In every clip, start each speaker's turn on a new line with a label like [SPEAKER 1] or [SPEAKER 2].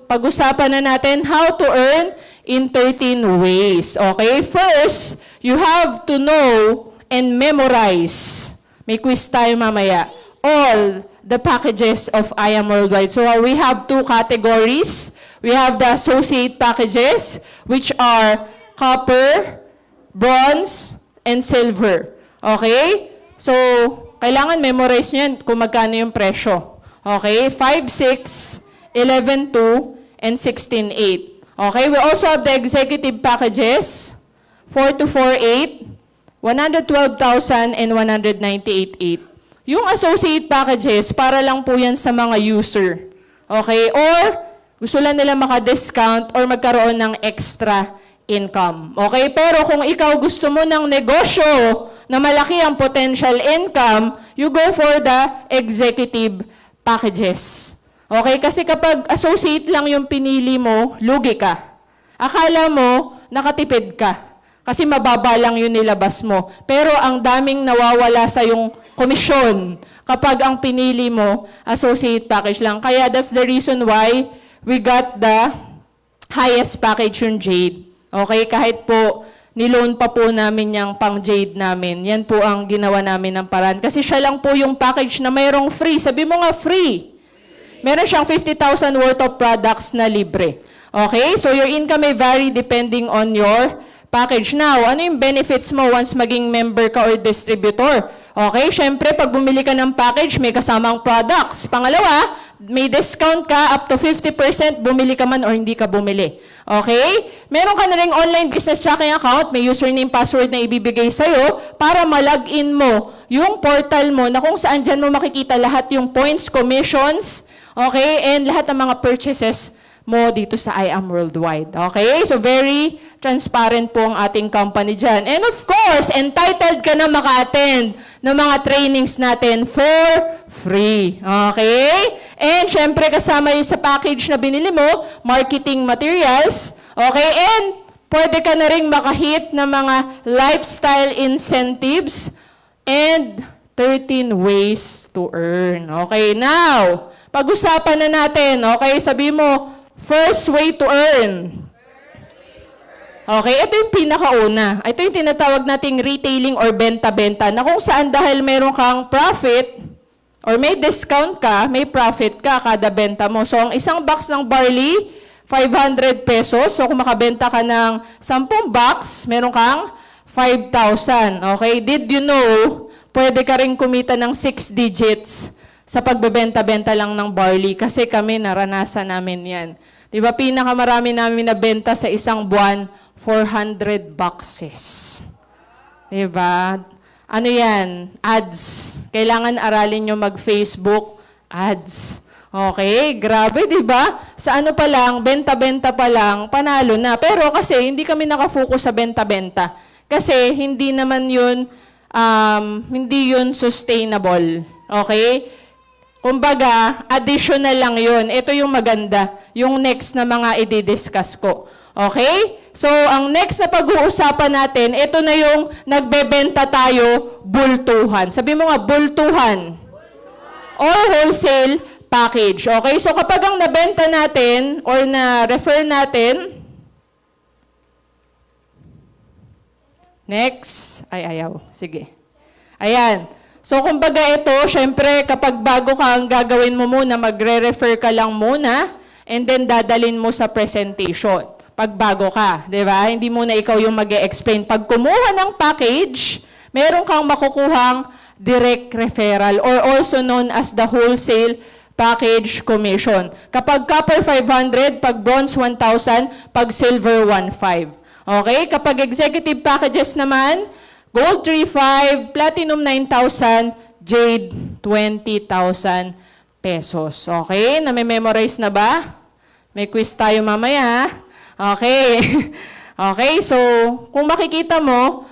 [SPEAKER 1] pag-usapan na natin how to earn in 13 ways. Okay? First, you have to know and memorize. May quiz tayo mamaya. All the packages of I Am Worldwide. So we have two categories. We have the associate packages, which are copper, bronze, and silver. Okay? So, kailangan memorize nyo yan kung magkano yung presyo. Okay? 5, 6, 11, 2, and 16, 8. Okay? We also have the executive packages, 4 to 4, 8, 112,000, and 198,800. Yung associate packages, para lang po yan sa mga user. Okay? Or, gusto lang nila maka-discount or magkaroon ng extra income. Okay? Pero kung ikaw gusto mo ng negosyo na malaki ang potential income, you go for the executive packages. Okay? Kasi kapag associate lang yung pinili mo, lugi ka. Akala mo, nakatipid ka. Kasi mababa lang yung nilabas mo. Pero ang daming nawawala sa yung komisyon kapag ang pinili mo, associate package lang. Kaya that's the reason why we got the highest package yung Jade. Okay? Kahit po, niloan pa po namin yung pang Jade namin. Yan po ang ginawa namin ng paraan. Kasi siya lang po yung package na mayroong free. Sabi mo nga, free. Meron siyang 50,000 worth of products na libre. Okay? So your income may vary depending on your package. Now, ano yung benefits mo once maging member ka or distributor? Okay? Siyempre, pag bumili ka ng package, may kasamang products. Pangalawa, may discount ka up to 50%, bumili ka man or hindi ka bumili. Okay? Meron ka na ring online business tracking account, may username, password na ibibigay sa'yo para ma-login mo yung portal mo na kung saan dyan mo makikita lahat yung points, commissions, okay, and lahat ng mga purchases mo dito sa I Am Worldwide. Okay? So, very transparent po ang ating company dyan. And of course, entitled ka na maka-attend ng mga trainings natin for free. Okay? And syempre, kasama yun sa package na binili mo, marketing materials. Okay? And pwede ka na rin makahit ng mga lifestyle incentives and 13 ways to earn. Okay? Now, pag-usapan na natin. Okay? Sabi mo, first way to earn. Okay, ito yung pinakauna. Ito yung tinatawag nating retailing or benta-benta na kung saan dahil meron kang profit or may discount ka, may profit ka kada benta mo. So, ang isang box ng barley, 500 pesos. So, kung makabenta ka ng 10 box, meron kang 5,000. Okay, did you know, pwede ka rin kumita ng 6 digits sa pagbebenta-benta lang ng barley kasi kami naranasan namin yan. Di ba, pinakamarami namin nabenta sa isang buwan, 400 boxes. Diba? Ano yan? Ads. Kailangan aralin nyo mag-Facebook ads. Okay? Grabe, diba? Sa ano pa lang, benta-benta pa lang, panalo na. Pero kasi hindi kami nakafocus sa benta-benta. Kasi hindi naman yun, hindi yun sustainable. Okay? Kumbaga, additional lang yun. Ito yung maganda. Yung next na mga i-discuss ko. Okay? So, ang next na pag-uusapan natin, ito na yung nagbebenta tayo, bultuhan. Sabi mo nga, bultuhan. Or wholesale package. Okay? So, kapag ang nabenta natin or na-refer natin, next, ay ayaw. Sige. Ayan. So, kumbaga ito, syempre, kapag bago ka ang gagawin mo muna, magre-refer ka lang muna, and then dadalin mo sa presentation. Pag bago ka, di ba? Hindi muna ikaw yung mag-e-explain. Pag kumuha ng package, meron kang makukuhang direct referral or also known as the wholesale package commission. Kapag copper 500, pag bronze 1,000, pag silver 1,500. Okay? Kapag executive packages naman, gold 3,500, platinum 9,000, jade 20,000 pesos. Okay? Nami-memorize na ba? May quiz tayo mamaya. Okay. Okay, so kung makikita mo,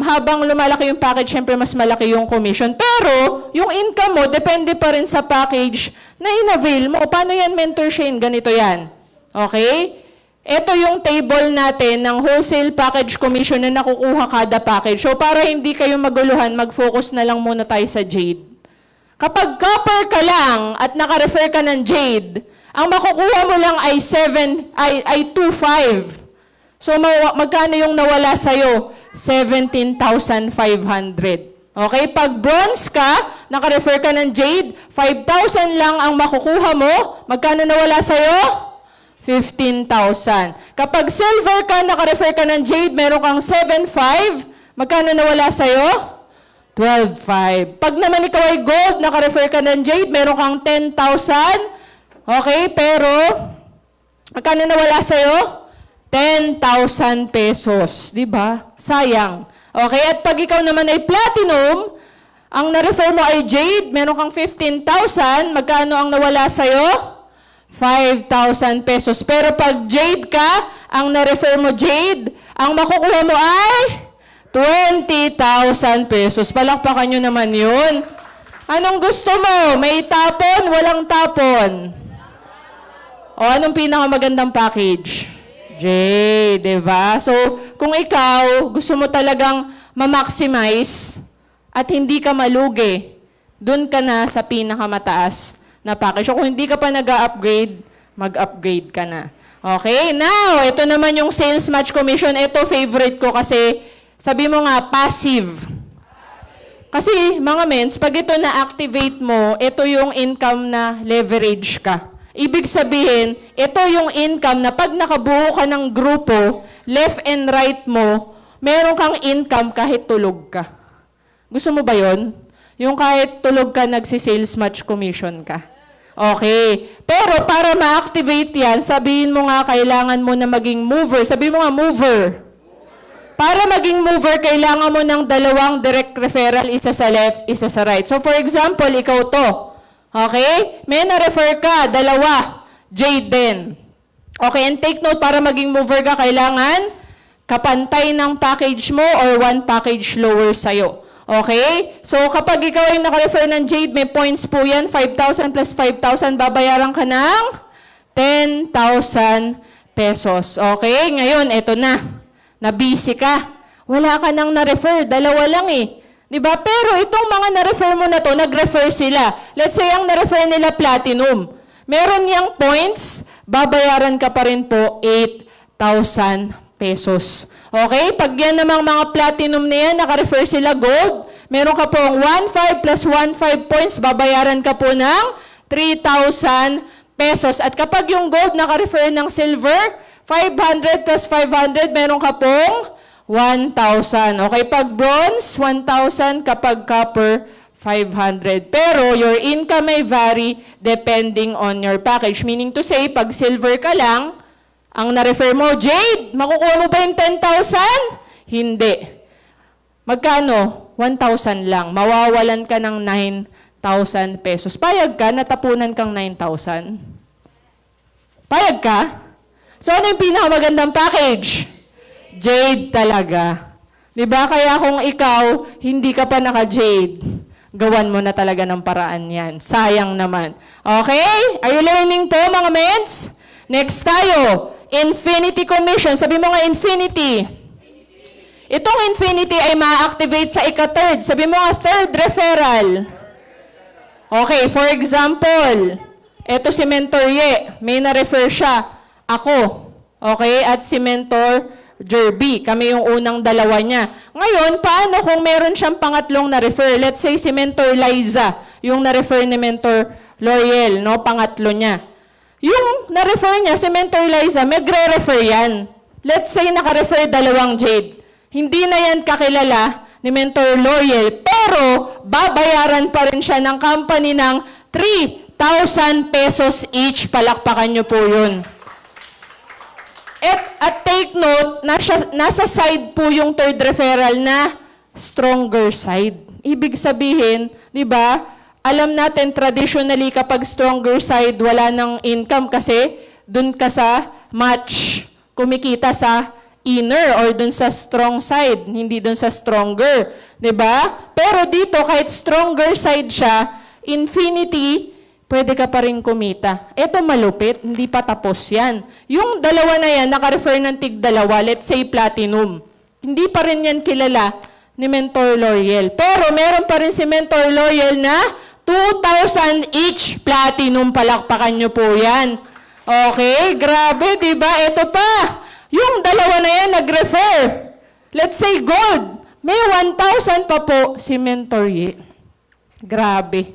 [SPEAKER 1] habang lumalaki yung package, syempre mas malaki yung commission. Pero yung income mo, depende pa rin sa package na in-avail mo. Paano yan, Mentor Shane? Ganito yan. Okay? Ito yung table natin ng wholesale package commission na nakukuha kada package. So para hindi kayo maguluhan, mag-focus na lang muna tayo sa Jade. Kapag copper ka lang at naka-refer ka ng Jade, Ang makukuha mo lang ay 2.5. So, magkano yung nawala sa'yo? 17,500. Okay? Pag bronze ka, naka-refer ka ng jade, 5,000 lang ang makukuha mo. Magkano nawala sa'yo? 15,000. Kapag silver ka, naka-refer ka ng jade, meron kang 7,500. Magkano nawala sa'yo? 12,500. Pag naman ikaw ay gold, naka-refer ka ng jade, meron kang 10,000. Okay? Pero, magkano nawala sa'yo? 10,000 pesos. Diba? Sayang. Okay? At pag ikaw naman ay platinum, ang na-refer mo ay jade, meron kang 15,000. Magkano ang nawala sa'yo? 5,000 pesos. Pero pag jade ka, ang na-refer mo jade, ang makukuha mo ay 20,000 pesos. Palakpakan nyo naman yun. Anong gusto mo? May tapon? Walang tapon? O anong pinakamagandang package? J, diba? So, kung ikaw, gusto mo talagang ma-maximize at hindi ka malugi, dun ka na sa pinakamataas na package. So, kung hindi ka pa nag-upgrade, mag-upgrade ka na. Okay? Now, ito naman yung sales match commission. Ito, favorite ko kasi, sabi mo nga, passive. Kasi, mga mens, pag ito na-activate mo, ito yung income na leverage ka. Ibig sabihin, ito yung income na pag nakabuo ka ng grupo, left and right mo, meron kang income kahit tulog ka. Gusto mo ba yon? Yung kahit tulog ka, nagsi-sales match commission ka. Okay. Pero para ma-activate yan, sabihin mo nga, kailangan mo na maging mover. Sabihin mo nga, mover. Para maging mover, kailangan mo ng 2 direct referral, isa sa left, isa sa right. So for example, ikaw to. Okay? May na-refer ka, 2. Jade din. Okay, and take note, para maging mover ka, kailangan kapantay ng package mo or 1 package lower sa'yo. Okay? So kapag ikaw ay naka-refer ng Jade, may points po yan. 5,000 plus 5,000, babayaran ka ng 10,000 pesos. Okay? Ngayon, eto na. Na-busy ka. Wala ka nang na-refer. 2 lang eh. Diba? Pero itong mga na-refer mo na to, nag-refer sila. Let's say, ang na-refer nila platinum. Meron niyang points, babayaran ka pa rin po 8,000 pesos. Okay? Pag yan namang mga platinum na yan, naka-refer sila gold, meron ka pong 1,500 plus 1,500 points, babayaran ka po ng 3,000 pesos. At kapag yung gold naka-refer ng silver, 500 plus 500, meron ka pong 1,000. Okay, pag bronze, 1,000. Kapag copper, 500. Pero your income may vary depending on your package. Meaning to say, pag silver ka lang, ang na-refer mo, Jade, makukuha mo ba yung 10,000? Hindi. Magkano? 1,000 lang. Mawawalan ka ng 9,000 pesos. Payag ka, natapunan kang 9,000. Payag ka? So, ano yung pinakamagandang package? Jade talaga. Diba? Kaya kung ikaw, hindi ka pa naka-Jade, gawan mo na talaga ng paraan yan. Sayang naman. Okay? Are you learning po, mga mens? Next tayo. Infinity commission. Sabi mo nga, infinity. Itong infinity ay ma-activate sa ika-third. Sabi mo nga, third referral. Okay, for example, eto si Mentor Ye. May na-refer siya. Ako. Okay? At si Mentor Jerby. Kami yung unang 2 niya. Ngayon, paano kung meron siyang pangatlong na-refer? Let's say si Mentor Liza, yung na-refer ni Mentor L'Oreal, no? Pangatlo niya. Yung na-refer niya, si Mentor Liza, magre-refer yan. Let's say naka-refer 2 Jade. Hindi na yan kakilala ni Mentor L'Oreal, pero babayaran pa rin siya ng company ng 3,000 pesos each. Palakpakan niyo po yun. At take note, nasa side po yung third referral na stronger side. Ibig sabihin, di ba, alam natin traditionally kapag stronger side, wala ng income kasi dun ka sa match, kumikita sa inner or dun sa strong side, hindi dun sa stronger. Di ba? Pero dito, kahit stronger side siya, infinity, pwede ka pa rin kumita. Ito malupit, hindi pa tapos yan. Yung 2 na yan, naka-refer ng tig-2, let's say platinum. Hindi pa rin yan kilala ni Mentor L'Oreal. Pero meron pa rin si Mentor L'Oreal na 2,000 each platinum. Palakpakan nyo po yan. Okay, grabe, di ba? Ito pa. Yung dalawa na yan nag-refer. Let's say gold. May 1,000 pa po si Mentor Ye. Grabe.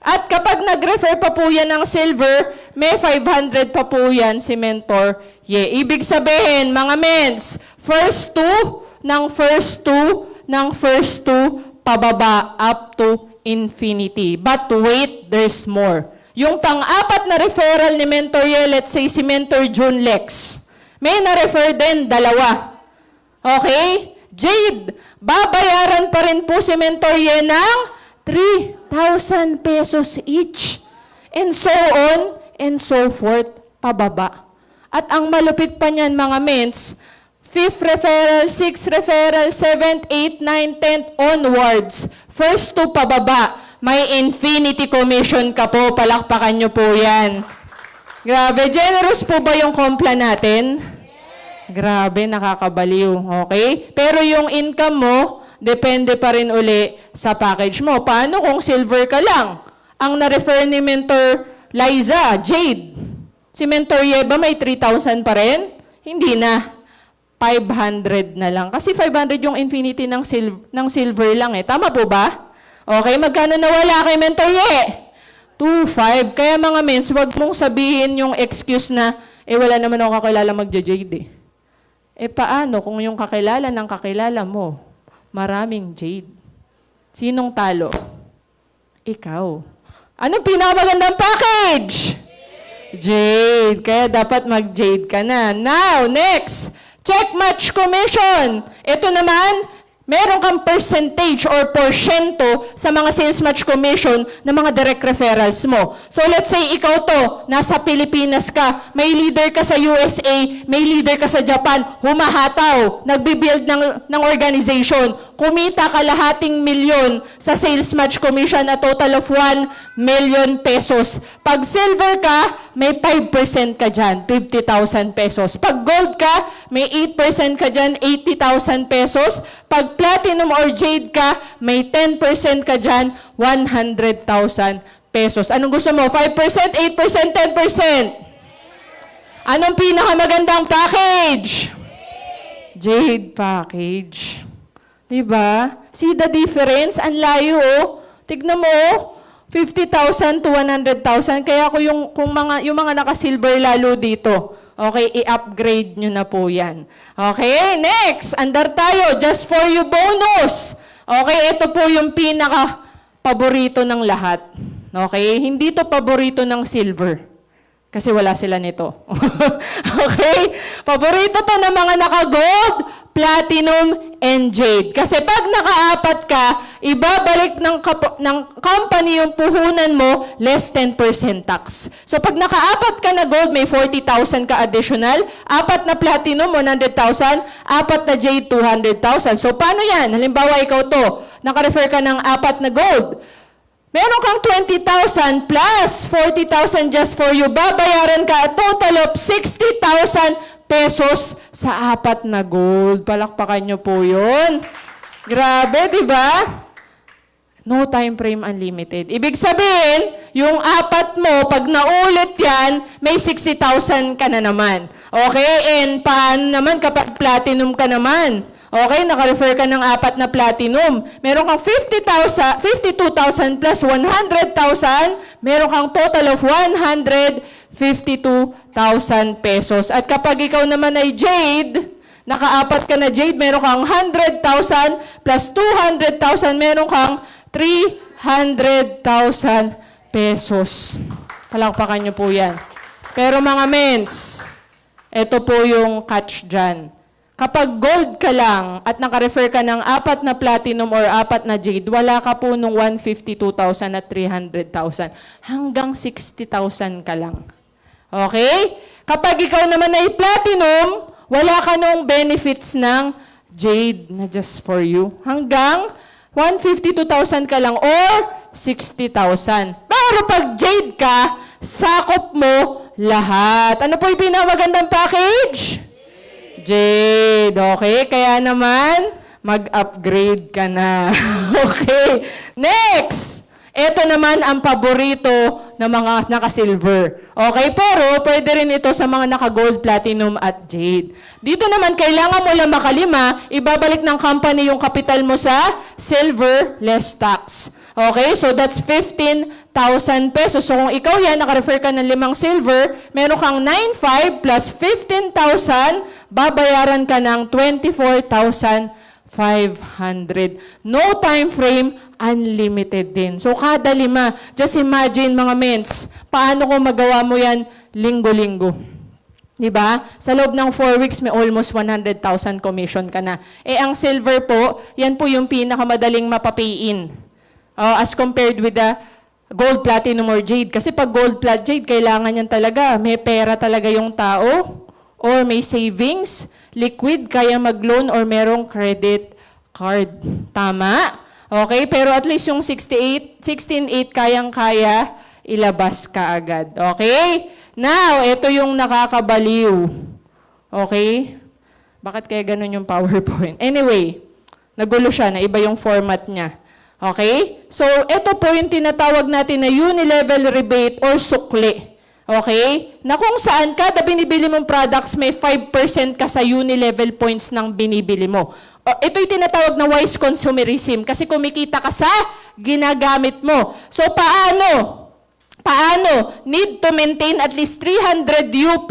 [SPEAKER 1] At kapag nag-refer pa po yan ng silver, may 500 pa po yan si Mentor Ye. Ibig sabihin, mga mens, first two, pababa up to infinity. But wait, there's more. Yung pang-apat na referral ni Mentor Ye, let's say si Mentor June Lex, may na-refer din, dalawa. Okay? Jade, babayaran pa rin po si Mentor Ye ng 3,000 pesos each. And so on and so forth, pababa. At ang malupit pa niyan, mga mens, 5th referral, 6th referral, 7th, 8th, 9th, 10th, onwards. First to pababa, may infinity commission ka po. Palakpakan nyo po yan. Grabe, generous po ba yung kompla natin? Grabe, nakakabaliw. Okay? Pero yung income mo, depende pa rin uli sa package mo. Paano kung silver ka lang? Ang na-refer ni Mentor Liza, Jade. Si Mentor Yeba may 3,000 pa rin? Hindi na. 500 na lang. Kasi 500 yung infinity ng silver lang eh. Tama po ba? Okay, magkano nawala kay Mentor Ye? 2,500. Kaya mga mens, wag mong sabihin yung excuse na, wala naman ako kakilala magja-jade eh. Paano kung yung kakilala ng kakilala mo, maraming jade? Sinong talo? Ikaw. Anong pinakamagandang package? Jade. Kaya dapat mag-jade ka na. Now, next. Check match commission. Ito naman, meron kang percentage or porsyento sa mga sales match commission ng mga direct referrals mo. So let's say ikaw to, nasa Pilipinas ka, may leader ka sa USA, may leader ka sa Japan, humahataw, nagbibuild ng organization, kumita ka lahating milyon sa sales match commission na total of 1 million pesos. Pag silver ka, may 5% ka dyan, 50,000 pesos. Pag gold ka, may 8% ka dyan, 80,000 pesos. Pag platinum or jade ka, may 10% ka dyan, 100,000 pesos. Anong gusto mo? 5%, 8%, 10%? Anong pinakamagandang package? Jade package. Diba? See the difference? Ang layo, oh. Tignan mo, oh. 50,000 to 100,000. Kaya ko yung mga naka-silver lalo dito. Okay, i-upgrade nyo na po yan. Okay, next. Andar tayo. Just for you bonus. Okay, ito po yung pinaka-paborito ng lahat. Okay, hindi to paborito ng silver. Kasi wala sila nito. Okay? Paborito to ng mga naka-gold, platinum, and jade. Kasi pag naka-apat ka, ibabalik ng company yung puhunan mo, less 10% tax. So pag naka-apat ka na gold, may 40,000 ka additional, apat na platinum, 100,000, apat na jade, 200,000. So paano yan? Halimbawa, ikaw to, naka-refer ka ng apat na gold. Meron kang 20,000 plus 40,000 just for you. Babayaran ka a total of 60,000 pesos sa apat na gold. Palakpakan nyo po yun. Grabe, di ba? No time frame unlimited. Ibig sabihin, yung apat mo, pag naulit yan, may 60,000 ka na naman. Okay? And paano naman kapag platinum ka naman? Okay, naka-refer ka ng apat na platinum. Meron kang 52,000 plus 100,000, meron kang total of 152,000 pesos. At kapag ikaw naman ay jade, naka-apat ka na jade, meron kang 100,000 plus 200,000, meron kang 300,000 pesos. Palakpakan nyo po yan. Pero mga mens, ito po yung catch dyan. Kapag gold ka lang at naka-refer ka ng apat na platinum or apat na jade, wala ka po nung 152,000 at 300,000. Hanggang 60,000 ka lang. Okay? Kapag ikaw naman ay platinum, wala ka nung benefits ng jade na just for you. Hanggang 152,000 ka lang or 60,000. Pero pag jade ka, sakop mo lahat. Ano po yung pinamagandang package? Jade, okay? Kaya naman, mag-upgrade ka na. Okay. Next! Ito naman ang paborito ng mga naka-silver. Okay, pero pwede rin ito sa mga naka-gold, platinum, at jade. Dito naman, kailangan mo lang makalima, ibabalik ng company yung kapital mo sa silver, less tax. Okay, so that's 15,000 pesos. So kung ikaw yan, naka-refer ka ng 5 silver, meron kang 9,500 plus 15,000, babayaran ka ng 24,500. No time frame, unlimited din. So, kada 5. Just imagine, mga mens, paano kung magawa mo yan linggo-linggo? Diba? Sa loob ng 4 weeks, may almost 100,000 commission ka na. Ang silver po, yan po yung pinakamadaling mapapay-in. As compared with the gold, platinum, or jade. Kasi pag gold, plat, jade, kailangan yan talaga. May pera talaga yung tao, or may savings, liquid, kaya mag-loan, or merong credit card. Tama? Okay, pero at least yung 16.8, kayang-kaya, ilabas ka agad. Okay? Now, ito yung nakakabaliw. Okay? Bakit kaya ganun yung PowerPoint? Anyway, nagulo siya, na iba yung format niya. Okay? So, ito po yung tinatawag natin na uni-level rebate or sukli. Okay? Na kung saan kada binibili mong products, may 5% ka sa uni-level points ng binibili mo. Ito'y tinatawag na wise consumerism kasi kumikita ka sa ginagamit mo. So, paano? Need to maintain at least 300 UP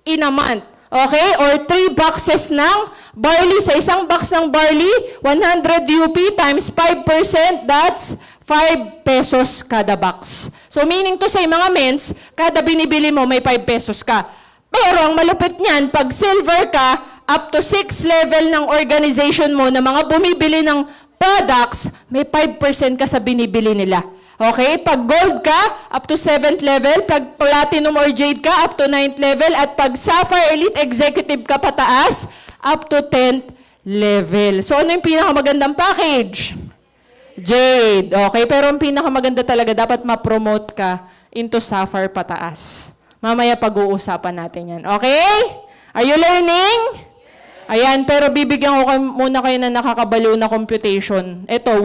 [SPEAKER 1] in a month. Okay? Or 3 boxes ng barley. Sa isang box ng barley, 100 UP times 5%, that's 5 pesos kada box. So, meaning to say, mga mens, kada binibili mo, may 5 pesos ka. Pero, ang malupit niyan, pag silver ka, up to 6 level ng organization mo na mga bumibili ng products, may 5% ka sa binibili nila. Okay? Pag gold ka, up to 7th level. Pag platinum or jade ka, up to 9th level. At pag sapphire elite executive ka pataas, up to 10th level. So, ano yung pinakamagandang package? Jade. Okay? Pero ang pinakamaganda talaga, dapat ma-promote ka into sapphire pataas. Mamaya pag-uusapan natin yan. Okay? Are you learning? Ayan, pero bibigyan ko muna kayo na nakakabaliw na computation. Ito,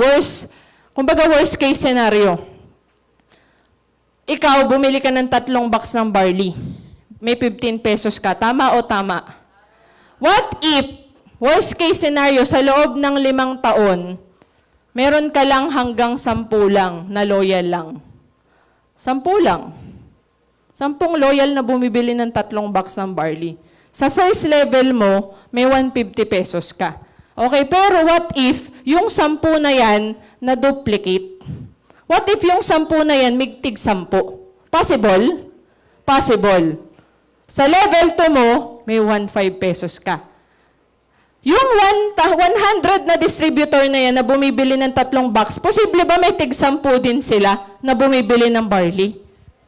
[SPEAKER 1] kumbaga worst case scenario. Ikaw, bumili ka ng 3 box ng barley. May 15 pesos ka. Tama o tama? What if, worst case scenario, sa loob ng 5 taon, meron ka lang hanggang 10 lang na loyal lang? 10 lang. 10 loyal na bumibili ng 3 box ng barley. Sa first level mo, may 150 pesos ka. Okay, pero what if yung 10 na yan na duplicate? What if yung 10 na yan migtig 10? Possible? Possible. Sa level 2 mo, may 15 pesos ka. Yung 100 na distributor na yan na bumibili ng 3 box, posible ba may tig 10 din sila na bumibili ng barley?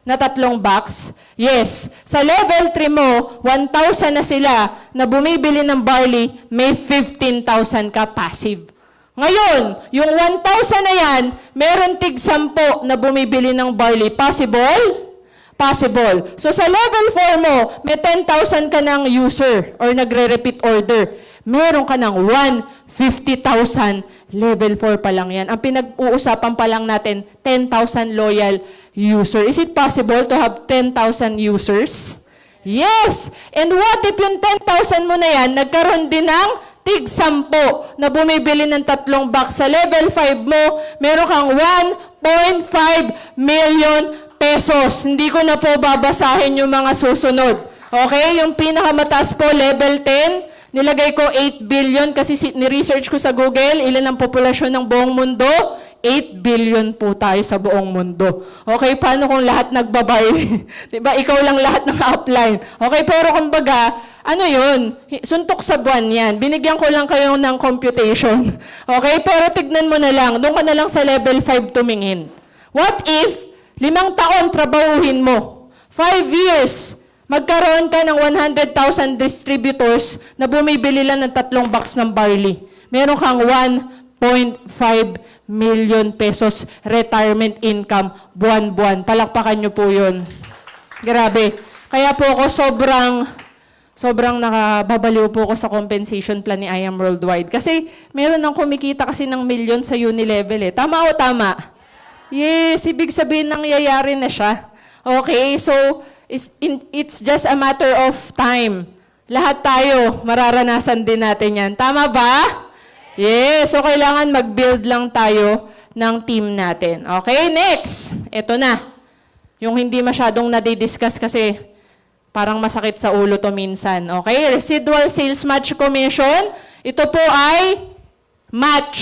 [SPEAKER 1] Na 3 box? Yes. Sa level 3 mo, 1,000 na sila na bumibili ng barley, may 15,000 ka passive. Ngayon, yung 1,000 na yan, meron tig 10 na bumibili ng barley. Possible? Possible. So sa level 4 mo, may 10,000 ka ng user or nagre-repeat order. Meron ka ng 150,000. Level 4 pa lang yan. Ang pinag-uusapan pa lang natin, 10,000 loyal user. Is it possible to have 10,000 users? Yes! And what if yung 10,000 mo na yan, nagkaroon din ng tig 10 na bumibili ng 3 box. Sa level 5 mo, meron kang 1.5 million pesos. Hindi ko na po babasahin yung mga susunod. Okay? Yung pinakamataas po, level 10, nilagay ko 8 billion kasi ni-research ko sa Google, ilan ang populasyon ng buong mundo? 8 billion po tayo sa buong mundo. Okay, paano kung lahat nagbabay? Diba, ikaw lang lahat ng upline. Okay, pero kumbaga, ano yun? Suntok sa buwan yan. Binigyan ko lang kayo ng computation. Okay, pero tignan mo na lang. Doon ka na lang sa level 5 tumingin. What if, 5 taon trabahuhin mo? 5 years, magkaroon ka ng 100,000 distributors na bumibili lang ng 3 box ng barley. Meron kang 1.5 million pesos retirement income buwan-buwan. Palakpakan nyo po yun. Grabe. Kaya po ako sobrang nakababaliw po ako sa compensation plan ni I Am Worldwide. Kasi meron nang kumikita kasi ng milyon sa uni-level eh. Tama o tama? Yes, ibig sabihin nangyayari na siya. Okay, so it's just a matter of time. Lahat tayo, mararanasan din natin yan. Tama ba? Yes, so kailangan mag-build lang tayo ng team natin. Okay, next. Ito na. Yung hindi masyadong nadidiscuss kasi parang masakit sa ulo to minsan. Okay, residual sales match commission. Ito po ay match,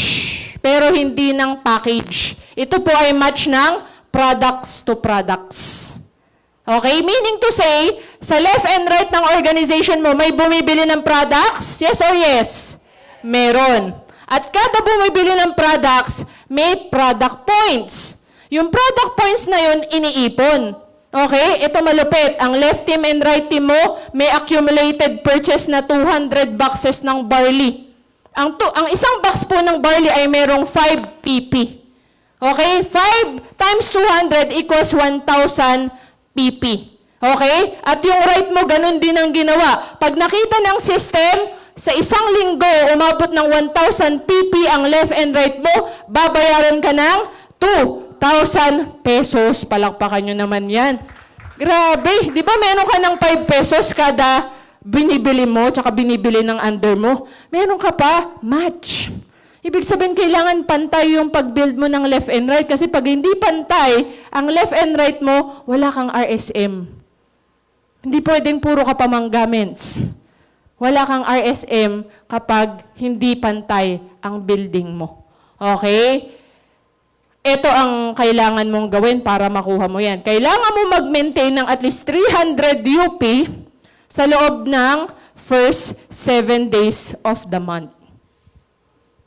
[SPEAKER 1] pero hindi ng package. Ito po ay match ng products to products. Okay? Meaning to say, sa left and right ng organization mo, may bumibili ng products? Yes or yes? Meron. At kada bumibili ng products, may product points. Yung product points na yun, iniipon. Okay? Ito malupit. Ang left team and right team mo, may accumulated purchase na 200 boxes ng barley. Ang isang box po ng barley ay merong 5 pp. Okay? 5 times 200 equals 1,000 pp. Okay? At yung right mo, ganun din ang ginawa. Pag nakita ng system, sa isang linggo, umabot ng 1,000 pp ang left and right mo, babayaran ka ng 2,000 pesos. Palakpakan nyo naman yan. Grabe. Di ba meron ka ng 5 pesos kada binibili mo, tsaka binibili ng under mo? Meron ka pa, match. Ibig sabihin, kailangan pantay yung pag-build mo ng left and right. Kasi pag hindi pantay, ang left and right mo, wala kang RSM. Hindi pwedeng puro ka pamanggaments. Wala kang RSM kapag hindi pantay ang building mo. Okay? Ito ang kailangan mong gawin para makuha mo yan. Kailangan mo mag-maintain ng at least 300 UP sa loob ng first 7 days of the month.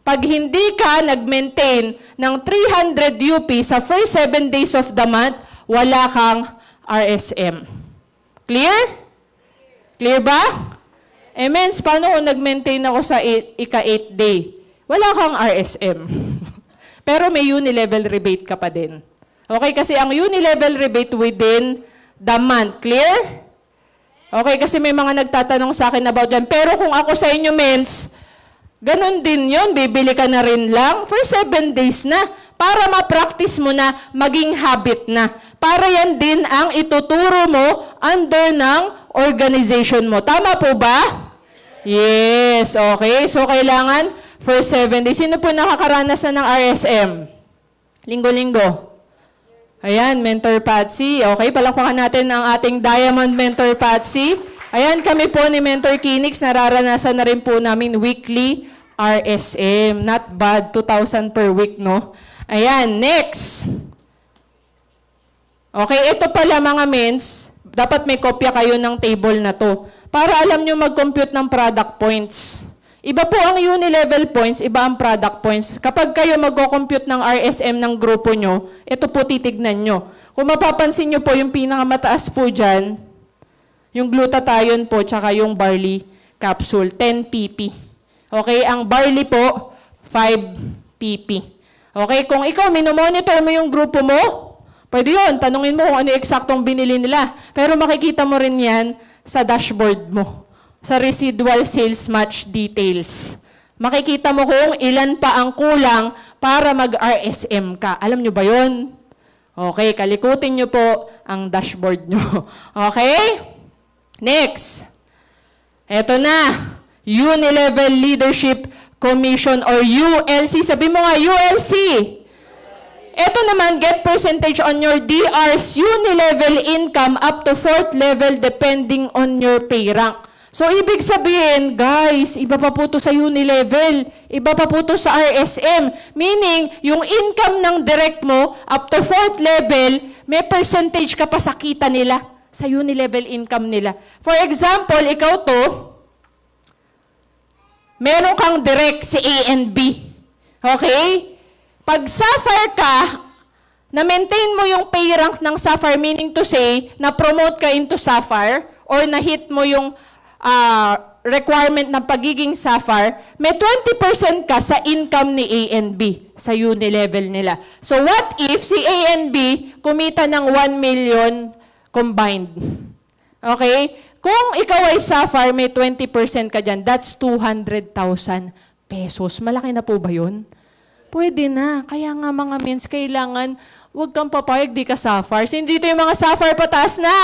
[SPEAKER 1] Pag hindi ka nag-maintain ng 300 UP sa first 7 days of the month, wala kang RSM. Clear? Clear ba? Mens, paano kung nag-maintain ako sa ika-8 day? Wala kang RSM. Pero may unilevel rebate ka pa din. Okay, kasi ang unilevel rebate within the month. Clear? Okay, kasi may mga nagtatanong sa akin about yan. Pero kung ako sa inyo, mens, ganun din yun, bibili ka na rin lang for 7 days na para ma-practice mo na maging habit na. Para yan din ang ituturo mo under ng organization mo. Tama po ba? Yes, okay. So, kailangan for 7 days. Sino po nakakaranas na ng RSM? Linggo-linggo. Ayan, Mentor Patsy. Okay, palakpakan natin ang ating Diamond Mentor Patsy. Ayan, kami po ni Mentor Kinix, nararanasan na rin po namin weekly RSM. Not bad, 2,000 per week, no? Ayan, next. Okay, ito pala mga mens, dapat may kopya kayo ng table na to para alam nyo mag-compute ng product points. Iba po ang unilevel points, iba ang product points. Kapag kayo mag-compute ng RSM ng grupo nyo, ito po titignan nyo. Kung mapapansin nyo po, yung pinakamataas po dyan, yung glutathione po, tsaka yung barley capsule, 10 pp. Okay, ang barley po, 5 pp. Okay, kung ikaw minomonitor mo yung grupo mo, pwede yun, tanungin mo kung ano eksaktong binili nila. Pero makikita mo rin yan sa dashboard mo, sa residual sales match details. Makikita mo kung ilan pa ang kulang para mag-RSM ka. Alam nyo ba yun? Okay, kalikutin nyo po ang dashboard nyo. Okay? Next. Eto na. Unilevel Leadership Commission or ULC. Sabi mo nga, ULC. Ito naman, get percentage on your DR's unilevel income up to 4th level depending on your pay rank. So, ibig sabihin, guys, iba pa po to sa unilevel. Iba pa po to sa RSM. Meaning, yung income ng direct mo up to 4th level, may percentage ka pa sa kita nila, sa unilevel income nila. For example, ikaw to, meron kang direct si A and B. Okay? Pag Sapphire ka, na-maintain mo yung pay rank ng Sapphire, meaning to say, na-promote ka into Sapphire, or na-hit mo yung requirement ng pagiging Sapphire, may 20% ka sa income ni A and B, sa unilevel nila. So what if si A and B kumita ng 1 million combined? Okay? Kung ikaw ay Sapphire, may 20% ka dyan, that's 200,000 pesos. Malaki na po ba yun? Pwede na. Kaya nga mga mens, kailangan huwag kang papayag, di ka sapphire. Sino dito yung mga sapphire pataas na?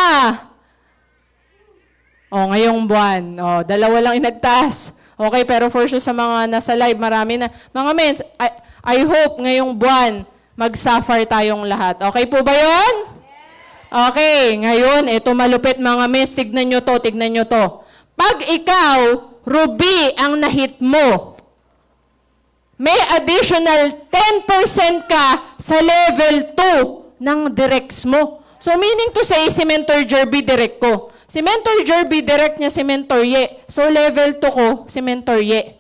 [SPEAKER 1] Ngayong buwan. Dalawa lang inagtaas. Okay, pero for sure sa mga nasa live, marami na. Mga men, I hope ngayong buwan, mag-sapphire tayong lahat. Okay po ba yun? Okay, ngayon, ito malupit mga mes. Tignan nyo to, tignan nyo to. Pag ikaw, ruby ang nahit mo, may additional 10% ka sa level 2 ng directs mo. So meaning to say, si Mentor Jerby direct ko. Si Mentor Jerby direct niya si Mentor Ye. So level 2 ko, si Mentor Ye.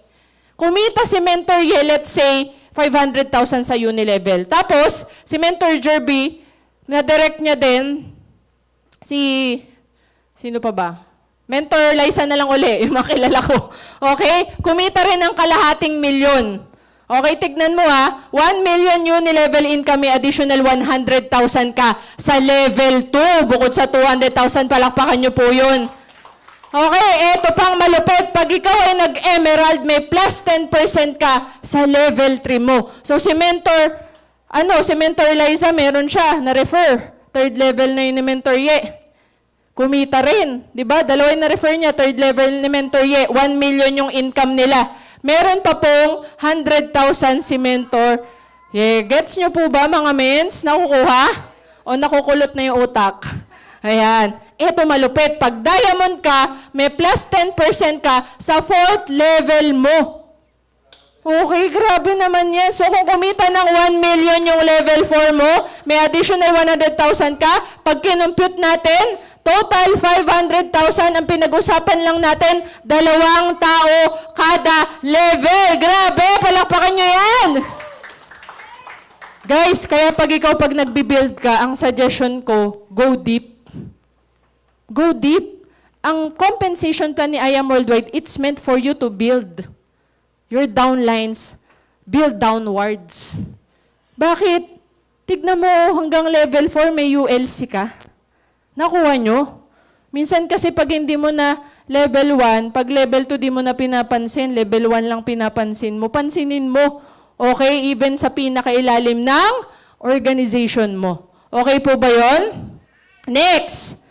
[SPEAKER 1] Kumita si Mentor Ye, let's say, 500,000 sa uni-level. Tapos, si Mentor Jerby, na-direct niya din, sino pa ba? Mentor Liza na lang uli, yung makilala ko. Okay? Kumita rin ng kalahating milyon. Okay, tignan mo ha. 1 million uni-level income, may additional 100,000 ka sa level 2. Bukod sa 200,000, palakpakan nyo po yun. Okay, eto pang malupit. Pag ikaw ay nag-emerald, may plus 10% ka sa level 3 mo. So si Mentor Liza, meron siya, na-refer. Third level na yun ni Mentor Ye. Kumita rin. Diba? Dalawa yung na-refer niya, third level ni Mentor Ye. 1 million yung income nila. Meron pa pong 100,000 si Mentor. Gets nyo po ba mga mens? Nakukuha? O nakukulot na yung utak? Ayan. Ito malupit. Pag diamond ka, may plus 10% ka sa 4th level mo. Okay, grabe naman yan. So kung kumita ng 1 million yung level 4 mo, may additional 100,000 ka. Pag kinumpute natin, total 500,000 ang pinag-usapan lang natin, 2 tao kada level. Grabe, palakpakan nyo yan. Guys, kaya pag nagbi-build ka, ang suggestion ko, go deep. Go deep. Ang compensation plan ni I Am Worldwide, it's meant for you to build your downlines, build downwards. Bakit? Tignan mo, hanggang level 4 may ULC ka. Nakuha nyo? Minsan kasi pag hindi mo na level 1, pag level 2 di mo na pinapansin, level 1 lang pinapansin mo, pansinin mo. Okay? Even sa pinakailalim ng organization mo. Okay po ba yon? Next.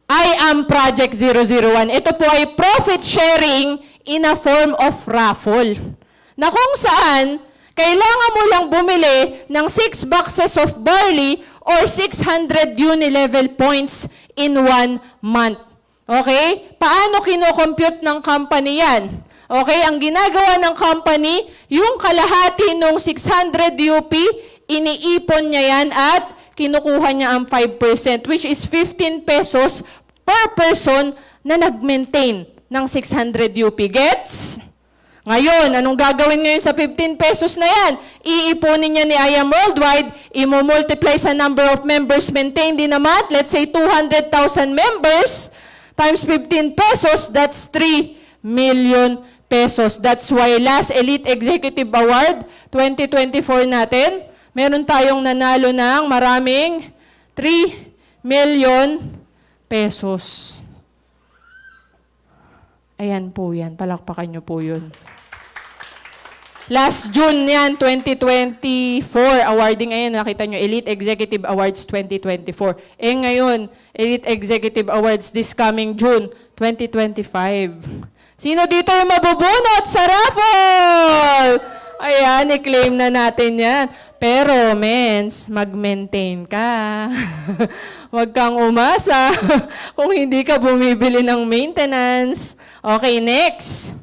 [SPEAKER 1] I am Project 001. Ito po ay profit sharing in a form of raffle. Na kung saan, kailangan mo lang bumili ng 6 boxes of barley or 600 uni-level points in 1 month. Okay? Paano kino-compute ng company yan? Okay? Ang ginagawa ng company, yung kalahati ng 600 UP, iniipon niya yan at kinukuha niya ang 5%, which is 15 pesos per person na nag-maintain ng 600 UP. Gets? Ngayon, anong gagawin ngayon sa 15 pesos na yan? Iipunin niya ni I Am Worldwide, i-multiply sa number of members maintained in a month. Let's say 200,000 members times 15 pesos, that's 3 million pesos. That's why last Elite Executive Award 2024 natin, meron tayong nanalo ng maraming 3 million pesos. Ayan po yan. Palakpakan nyo po yun. Last June yan, 2024, awarding ngayon, nakita nyo, Elite Executive Awards 2024. Ngayon, Elite Executive Awards this coming June 2025. Sino dito yung mabubunot sa raffle? Ayan, i-claim na natin yan. Pero, mens, mag-maintain ka. Huwag kang umasa kung hindi ka bumibili ng maintenance. Okay, next.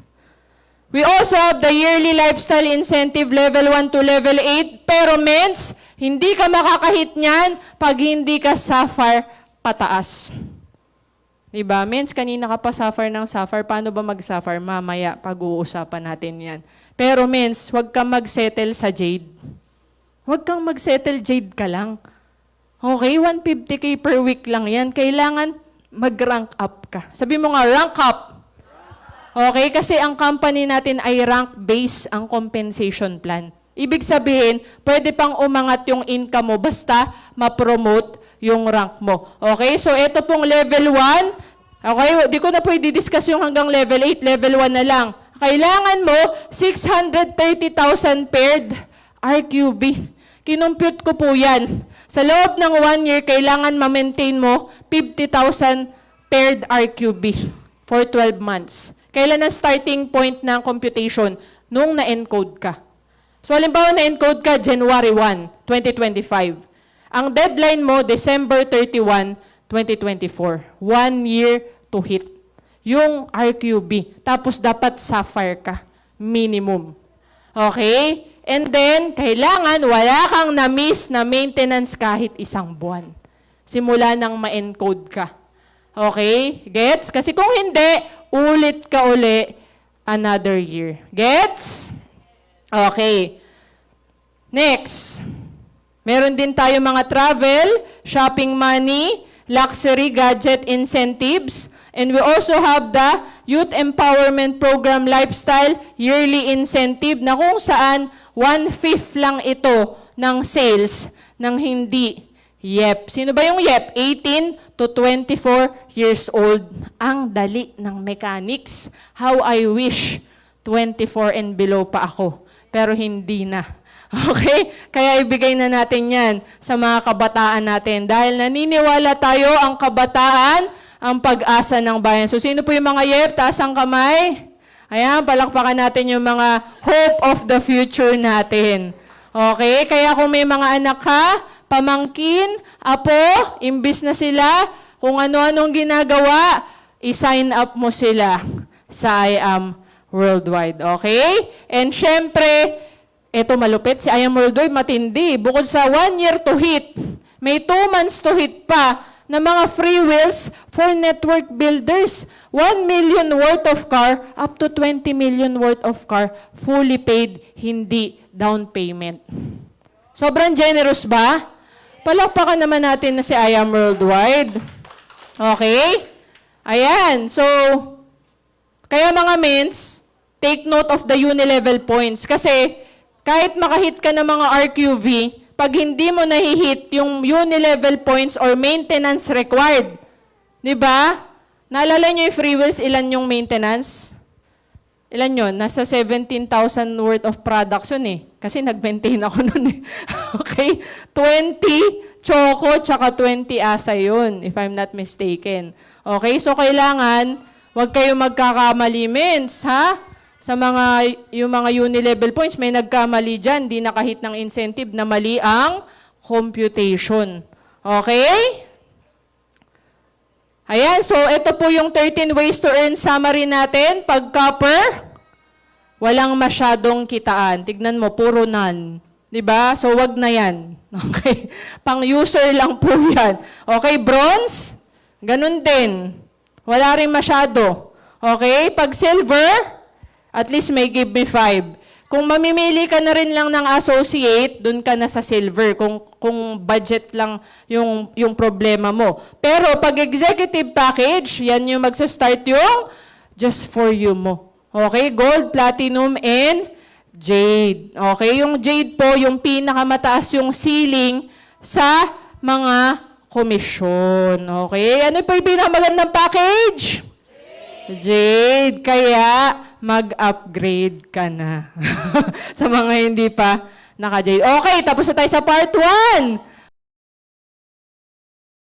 [SPEAKER 1] We also have the yearly lifestyle incentive level 1 to level 8. Pero, mens, hindi ka makakahit niyan pag hindi ka sapphire pataas. Diba? Mens, kanina ka pa sapphire ng sapphire. Paano ba mag-sapphire? Mamaya, pag-uusapan natin yan. Pero, mens, huwag kang mag-settle sa jade. Huwag kang mag-settle jade ka lang. Okay, 150K per week lang yan. Kailangan mag-rank up ka. Sabi mo nga, rank up. Okay, kasi ang company natin ay rank-based ang compensation plan. Ibig sabihin, pwede pang umangat yung income mo basta ma-promote yung rank mo. Okay, so ito pong level 1. Okay, di ko na pwede discuss yung hanggang level 8, level 1 na lang. Kailangan mo 630,000 paired RQB. Kinumpute ko po yan. Sa loob ng 1 year, kailangan ma-maintain mo 50,000 paired RQB for 12 months. Kailan ang starting point ng computation? Nung na-encode ka. So, halimbawa na-encode ka January 1, 2025. Ang deadline mo, December 31, 2024. 1 year to hit. Yung RQB. Tapos, dapat sapphire ka. Minimum. Okay? And then, kailangan wala kang na-miss na maintenance kahit 1 buwan. Simula nang ma-encode ka. Okay? Gets? Kasi kung hindi, ulit ka uli another year. Gets? Okay. Next. Meron din tayo mga travel, shopping money, luxury gadget incentives, and we also have the Youth Empowerment Program Lifestyle Yearly Incentive na kung saan 1/5 lang ito ng sales ng hindi YEP. Sino ba yung YEP? 18 to 24 years old. Ang dali ng mechanics. How I wish 24 and below pa ako. Pero hindi na. Okay? Kaya ibigay na natin yan sa mga kabataan natin. Dahil naniniwala tayo ang kabataan, ang pag-asa ng bayan. So, sino po yung mga YEP? Taas ang kamay. Ayan, palakpakan natin yung mga hope of the future natin. Okay? Kaya kung may mga anak ka, pamangkin, apo, imbis na sila, kung ano-anong ginagawa, i-sign up mo sila sa I Am Worldwide. Okay? And syempre, eto malupit, si I Am Worldwide matindi. Bukod sa 1 year to hit, may 2 months to hit pa na mga free wheels for network builders. 1 million worth of car, up to 20 million worth of car, fully paid, hindi down payment. Sobrang generous ba? Palakpakan naman natin na si I Am Worldwide. Okay? Ayan. So, kaya mga mens, take note of the uni-level points. Kasi, kahit makahit ka ng mga RQV, pag hindi mo nahihit yung uni-level points or maintenance required, di ba? Naalala nyo yung free wheels, ilan yung maintenance? Ilan yun? Nasa 17,000 worth of products yun eh. Kasi nag-maintain ako nun eh. Okay? 20 choco, tsaka 20 asa yun, if I'm not mistaken. Okay? So, kailangan, huwag kayo magkakamali, mens, ha? Sa yung mga uni-level points, may nagkamali dyan, di nakahit ng incentive na mali ang computation. Okay? Ayan, so ito po yung 13 ways to earn summary natin. Pag copper, walang masyadong kitaan. Tignan mo, puro none. Diba? So wag na yan. Okay? Pang-user lang po yan. Okay, bronze, ganun din. Wala rin masyado. Okay? Pag silver, at least may give me 5. Kung mamimili ka na rin lang ng associate, dun ka na sa silver. Kung budget lang yung problema mo. Pero pag executive package, yan yung magsa-start yung just for you mo. Okay? Gold, platinum, and jade. Okay? Yung jade po, yung pinakamataas yung ceiling sa mga komisyon. Okay? Ano po yung pinakamagandang package? Jade. Kaya, mag-upgrade ka na. Sa mga hindi pa naka-Jade. Okay, tapos na tayo sa part 1.